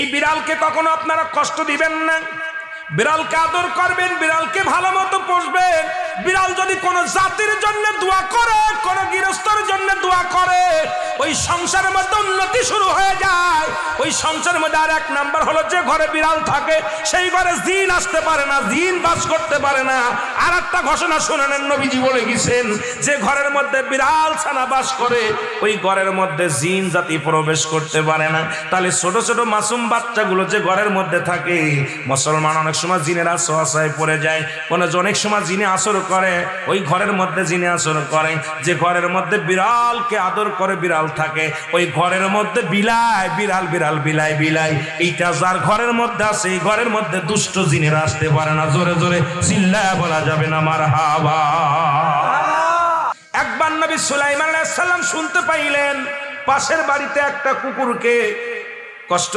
এই বিড়ালকে কখনো আপনারা কষ্ট দিবেন না, বিড়ালকে আদর করবেন, বিড়ালকে ভালো মতো পুষবেন। বিড়াল যদি কোনো জাতির জন্য দোয়া করে, কোনো গৃহস্থর জন্য দোয়া করে, ওই সংসারের মধ্যে উন্নতি শুরু হয়ে যায়। ওই সংসারের মধ্যে আর এক নাম্বার হলো, যে ঘরে বিড়াল থাকে সেই ঘরে জিন আসতে পারে না, জিন বাস করতে পারে না। আর একটা ঘোষণা শুনে নেন, নবীজি বলে গেছেন, যে ঘরের মধ্যে বিড়াল ছানা বাস করে ওই ঘরের মধ্যে জিন জাতি প্রবেশ করতে পারে না। তাহলে ছোট ছোট মাসুম বাচ্চাগুলো যে ঘরের মধ্যে থাকে, মুসলমান অনেক সময় জিনের আশ্রয় পড়ে যায়, অনেক সময় জিনে আসর করে, ওই ঘরের মধ্যে জিনে আসর করে। যে ঘরের মধ্যে বিড়ালকে আদর করে বিড়াল থাকে, ওই ঘরের মধ্যে বিলাই বিড়াল বিড়াল বিলাই বিলাই, এইটা যার ঘরের মধ্যে আছে এই ঘরের মধ্যে দুষ্ট জিনেরা আসতে পারে না। জোরে জোরে চিল্লায়া বলা যাবে না মারহাবা। একবার নবী সুলাইমান আলাইহিস সালাম শুনতে পাইলেন পাশের বাড়িতে একটা কুকুরকে কষ্ট